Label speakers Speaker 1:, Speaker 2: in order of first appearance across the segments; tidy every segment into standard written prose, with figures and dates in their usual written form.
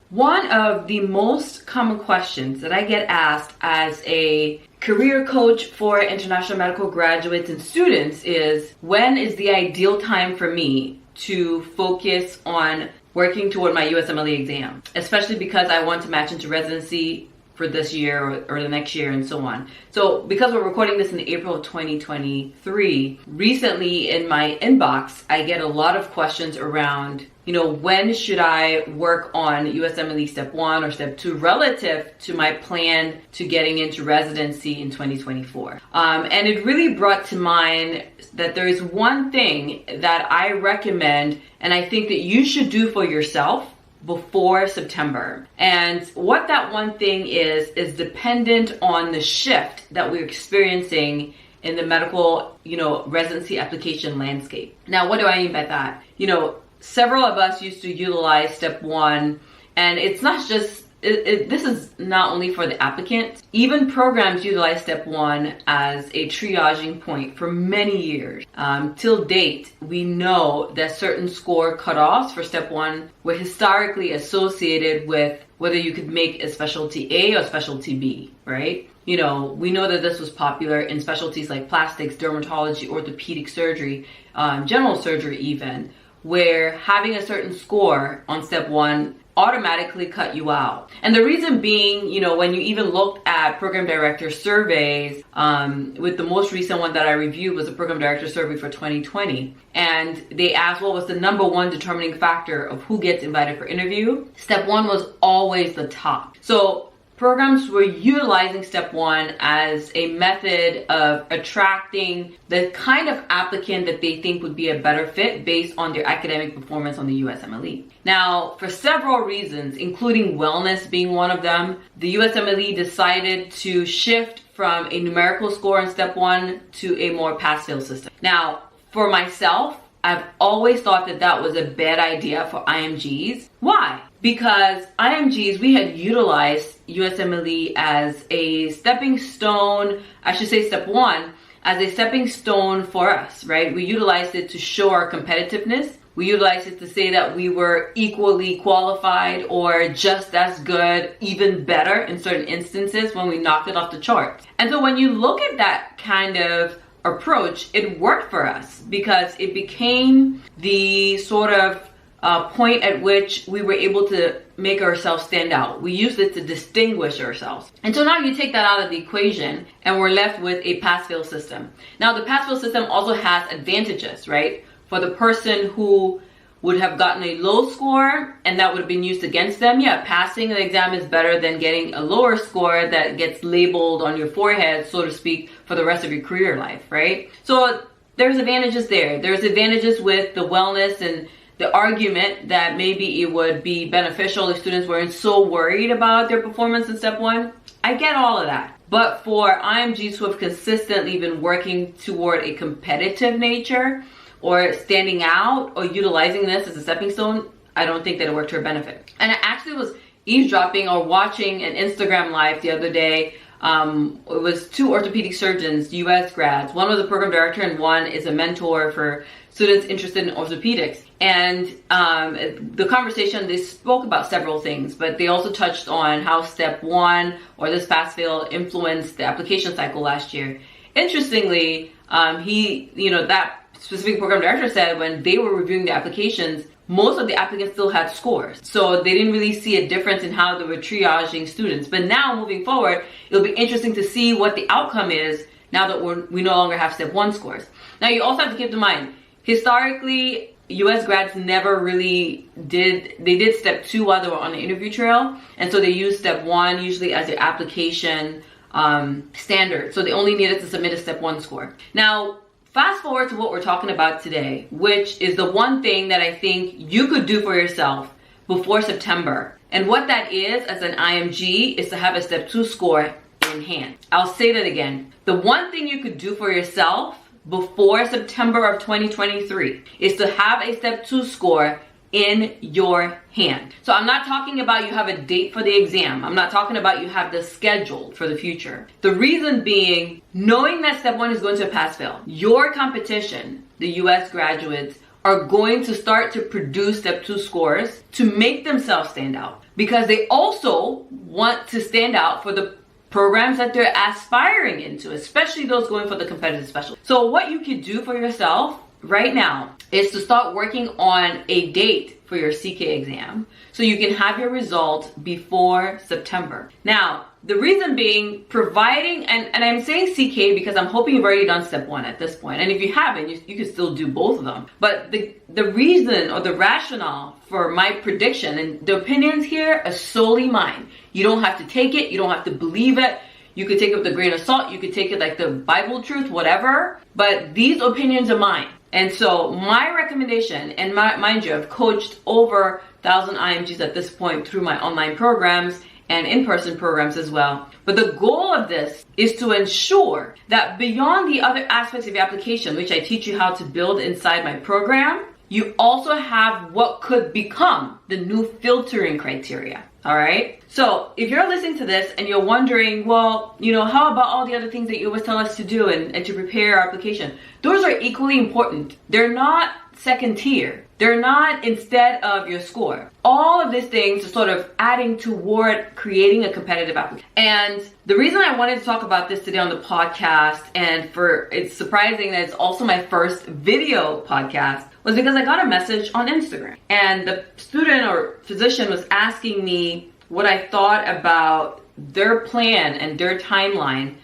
Speaker 1: One of the most common questions that I get asked as a career coach for international medical graduates and students is, when is the ideal time for me to focus on working toward my USMLE exam, especially because I want to match into residency for this year or the next year and so on. So because we're recording this in April of 2023, recently in my inbox, I get a lot of questions around, when should I work on USMLE Step 1 or Step 2 relative to my plan to getting into residency in 2024. And it really brought to mind that there is one thing that I recommend and I think that you should do for yourself before September. And what that one thing is dependent on the shift that we're experiencing in the medical, residency application landscape. Now, what do I mean by that? Several of us used to utilize Step 1, and it's not just, this is not only for the applicant. Even programs utilize Step 1 as a triaging point for many years. Till date, we know that certain score cutoffs for Step 1 were historically associated with whether you could make a specialty A or specialty B, right? We know that this was popular in specialties like plastics, dermatology, orthopedic surgery, general surgery even, where having a certain score on Step 1 automatically cut you out. And the reason being, when you even looked at program director surveys, with the most recent one that I reviewed was a program director survey for 2020. And they asked what was the number one determining factor of who gets invited for interview. Step 1 was always the top. So programs were utilizing Step 1 as a method of attracting the kind of applicant that they think would be a better fit based on their academic performance on the USMLE. Now, for several reasons, including wellness being one of them, the USMLE decided to shift from a numerical score on Step 1 to a more pass-fail system. Now, for myself, I've always thought that that was a bad idea for IMGs. Why? Because IMGs, we had utilized USMLE as a stepping stone, I should say Step 1, as a stepping stone for us, right? We utilized it to show our competitiveness. We utilized it to say that we were equally qualified or just as good, even better in certain instances when we knocked it off the charts. And so when you look at that kind of approach, it worked for us because it became the sort of point at which we were able to make ourselves stand out. We used it to distinguish ourselves. And so now you take that out of the equation and we're left with a pass-fail system. Now the pass-fail system also has advantages, right? For the person who would have gotten a low score and that would have been used against them, yeah, passing the exam is better than getting a lower score that gets labeled on your forehead, so to speak, for the rest of your career life, right? So there's advantages there. There's advantages with the wellness and the argument that maybe it would be beneficial if students weren't so worried about their performance in Step 1. I get all of that. But for IMGs who have consistently been working toward a competitive nature or standing out or utilizing this as a stepping stone, I don't think that it worked to her benefit. And I actually was eavesdropping or watching an Instagram live the other day. It was two orthopedic surgeons, US grads. One was a program director and one is a mentor for students interested in orthopedics. And the conversation, they spoke about several things, but they also touched on how Step 1 or this pass-fail influenced the application cycle last year. Interestingly, that specific program director said when they were reviewing the applications, most of the applicants still had scores. So they didn't really see a difference in how they were triaging students. But now moving forward, it'll be interesting to see what the outcome is now that we no longer have Step 1 scores. Now you also have to keep in mind, historically, US grads never really did Step 2 while they were on the interview trail. And so they used Step 1 usually as their application standard. So they only needed to submit a Step 1 score. Now, fast forward to what we're talking about today, which is the one thing that I think you could do for yourself before September. And what that is as an IMG is to have a Step 2 score in hand. I'll say that again. The one thing you could do for yourself before September of 2023 is to have a Step 2 score in your hand. So I'm not talking about you have a date for the exam. I'm not talking about you have this scheduled for the future. The reason being, knowing that Step 1 is going to pass fail, your competition, the US graduates, are going to start to produce Step 2 scores to make themselves stand out. because they also want to stand out for the programs that they're aspiring into, especially those going for the competitive specialty. So what you could do for yourself right now is to start working on a date for your CK exam so you can have your result before September. Now, the reason being, providing, and I'm saying CK because I'm hoping you've already done step 1 at this point. And if you haven't, you can still do both of them. But the reason or the rationale for my prediction, and the opinions here are solely mine. You don't have to take it. You don't have to believe it. You could take it with a grain of salt. You could take it like the Bible truth, whatever. But these opinions are mine. And so my recommendation, and mind you, I've coached over 1,000 IMGs at this point through my online programs and in-person programs as well. But the goal of this is to ensure that beyond the other aspects of your application, which I teach you how to build inside my program, you also have what could become the new filtering criteria. All right. So if you're listening to this and you're wondering, well, how about all the other things that you always tell us to do and to prepare our application? Those are equally important. They're not second tier. They're not instead of your score. All of these things are sort of adding toward creating a competitive application. And the reason I wanted to talk about this today on the podcast, and it's surprising that it's also my first video podcast, was because I got a message on Instagram. And the student or physician was asking me what I thought about their plan and their timeline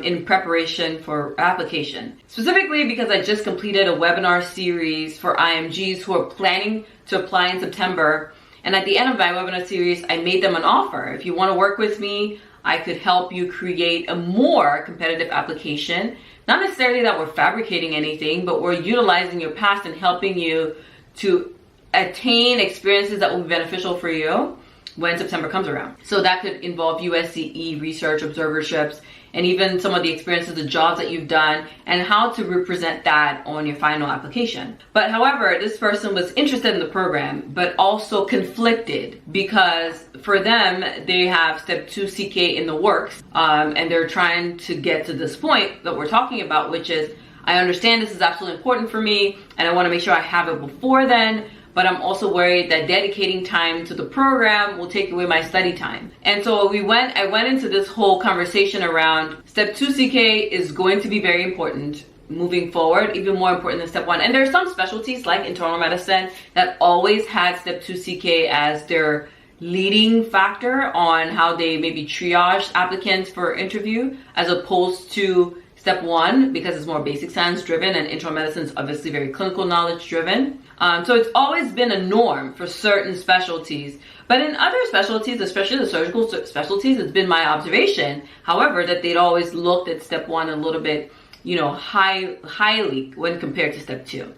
Speaker 1: in preparation for application. Specifically because I just completed a webinar series for IMGs who are planning to apply in September. And at the end of my webinar series, I made them an offer. If you want to work with me, I could help you create a more competitive application. Not necessarily that we're fabricating anything, but we're utilizing your past and helping you to attain experiences that will be beneficial for you when September comes around. So that could involve USCE research observerships, and even some of the experiences, the jobs that you've done, and how to represent that on your final application. But however, this person was interested in the program, but also conflicted because for them, they have step 2 CK in the works, and they're trying to get to this point that we're talking about, which is, I understand this is absolutely important for me, and I want to make sure I have it before then, but I'm also worried that dedicating time to the program will take away my study time. And so I went into this whole conversation around step 2 CK is going to be very important moving forward, even more important than step 1. And there are some specialties like internal medicine that always had step 2 CK as their leading factor on how they maybe triage applicants for interview, as opposed to step 1, because it's more basic science driven, and internal medicine is obviously very clinical knowledge driven. So it's always been a norm for certain specialties. But in other specialties, especially the surgical specialties, it's been my observation, however, that they'd always looked at step 1 a little bit, highly when compared to step 2.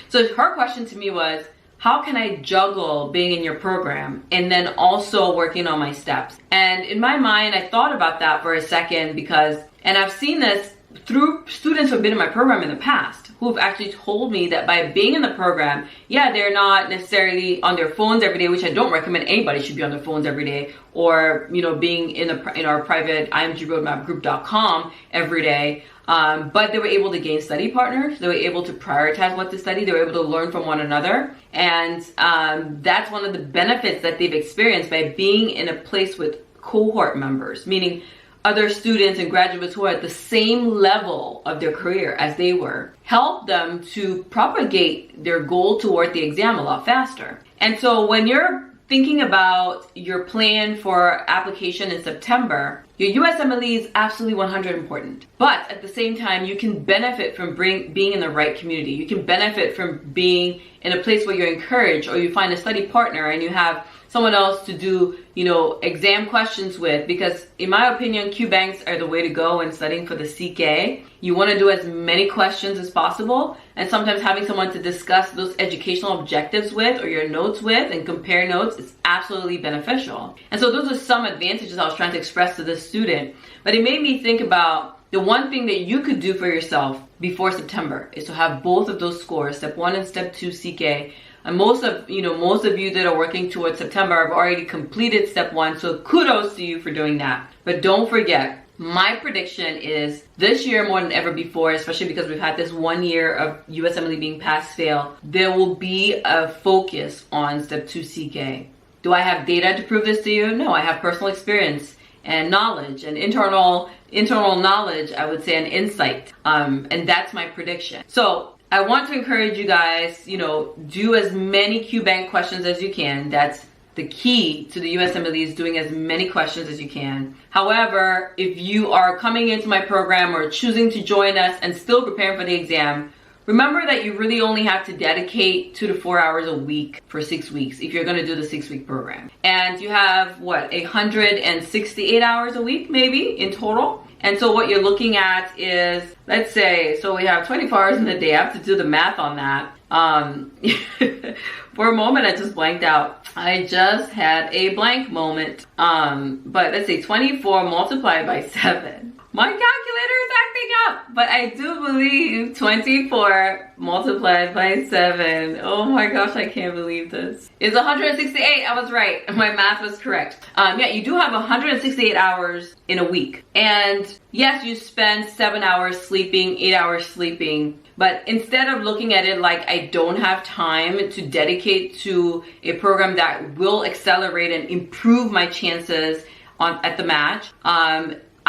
Speaker 1: So her question to me was, how can I juggle being in your program and then also working on my steps? And in my mind, I thought about that for a second and I've seen this through students who've been in my program in the past, who've actually told me that by being in the program, yeah, they're not necessarily on their phones every day, which I don't recommend anybody should be on their phones every day, or being in our private imgroadmapgroup.com every day. But they were able to gain study partners. They were able to prioritize what to study. They were able to learn from one another. And that's one of the benefits that they've experienced by being in a place with cohort members, meaning other students and graduates who are at the same level of their career as they were, help them to propagate their goal toward the exam a lot faster. And so when you're thinking about your plan for application in September, your USMLE is absolutely 100% important. But at the same time, you can benefit from being in the right community. You can benefit from being in a place where you're encouraged, or you find a study partner and you have someone else to do, exam questions with, because in my opinion, Q banks are the way to go when studying for the CK. You want to do as many questions as possible, and sometimes having someone to discuss those educational objectives with, or your notes with, and compare notes is absolutely beneficial. And so those are some advantages I was trying to express to this student. But it made me think about the one thing that you could do for yourself before September is to have both of those scores, step 1 and step 2 CK. And most of you that are working towards September have already completed step 1, so kudos to you for doing that. But don't forget, my prediction is this year more than ever before, especially because we've had this 1 year of USMLE being pass-fail, there will be a focus on step 2 CK. Do I have data to prove this to you? No, I have personal experience and knowledge and internal knowledge, I would say, and insight. And that's my prediction. So I want to encourage you guys, do as many QBank questions as you can. That's the key to the USMLE, is doing as many questions as you can. However, if you are coming into my program or choosing to join us and still preparing for the exam, remember that you really only have to dedicate 2 to 4 hours a week for 6 weeks if you're going to do the 6-week program. And you have, 168 hours a week maybe in total. And so what you're looking at is, let's say, so we have 24 hours in a day. I have to do the math on that. For a moment, I just blanked out. I just had a blank moment. But let's say 24 multiplied by 7. My calculator is acting up, but I do believe 24 multiplied by 7. Oh my gosh, I can't believe this. It's 168. I was right. My math was correct. Yeah, you do have 168 hours in a week. And yes, you spend 7 hours sleeping, 8 hours sleeping. But instead of looking at it like I don't have time to dedicate to a program that will accelerate and improve my chances at the match,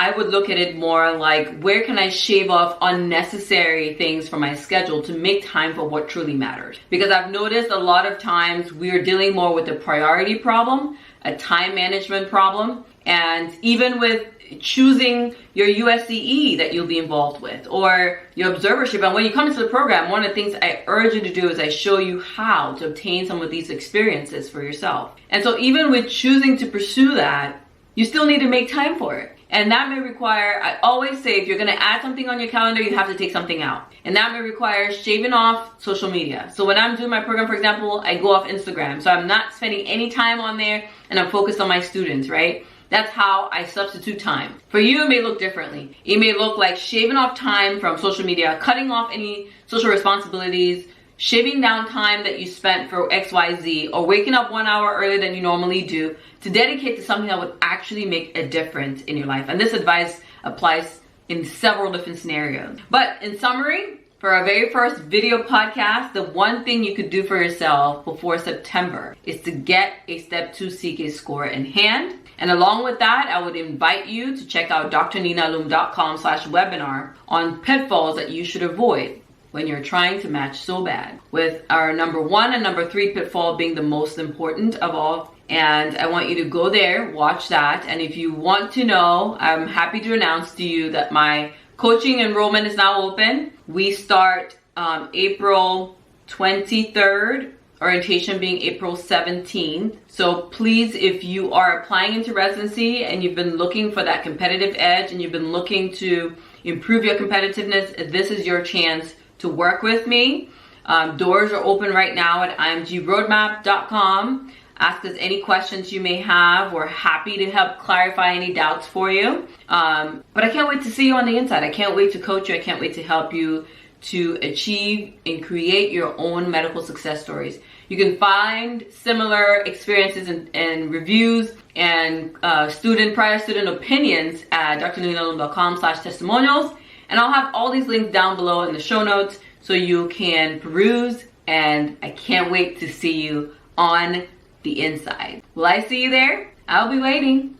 Speaker 1: I would look at it more like, where can I shave off unnecessary things from my schedule to make time for what truly matters? Because I've noticed a lot of times we're dealing more with a priority problem, a time management problem, and even with choosing your USCE that you'll be involved with or your observership. And when you come into the program, one of the things I urge you to do is I show you how to obtain some of these experiences for yourself. And so even with choosing to pursue that, you still need to make time for it. And that may require, I always say, if you're going to add something on your calendar, you have to take something out. And that may require shaving off social media. So when I'm doing my program, for example, I go off Instagram. So I'm not spending any time on there and I'm focused on my students, right? That's how I substitute time. For you, it may look differently. It may look like shaving off time from social media, cutting off any social responsibilities, shaving down time that you spent for XYZ, or waking up 1 hour earlier than you normally do to dedicate to something that would actually make a difference in your life. And this advice applies in several different scenarios. But in summary, for our very first video podcast, the one thing you could do for yourself before September is to get a Step 2 CK score in hand. And along with that, I would invite you to check out drninalum.com/webinar on pitfalls that you should avoid when you're trying to match so bad, with our number 1 and number 3 pitfall being the most important of all. And I want you to go there, watch that. And if you want to know, I'm happy to announce to you that my coaching enrollment is now open. We start April 23rd, orientation being April 17th. So please, if you are applying into residency and you've been looking for that competitive edge and you've been looking to improve your competitiveness, this is your chance to work with me. Doors are open right now at imgroadmap.com. Ask us any questions you may have. We're happy to help clarify any doubts for you. But I can't wait to see you on the inside. I can't wait to coach you. I can't wait to help you to achieve and create your own medical success stories. You can find similar experiences and reviews and prior student opinions at drninalum.com/testimonials. And I'll have all these links down below in the show notes so you can peruse. And I can't wait to see you on the inside. Will I see you there? I'll be waiting.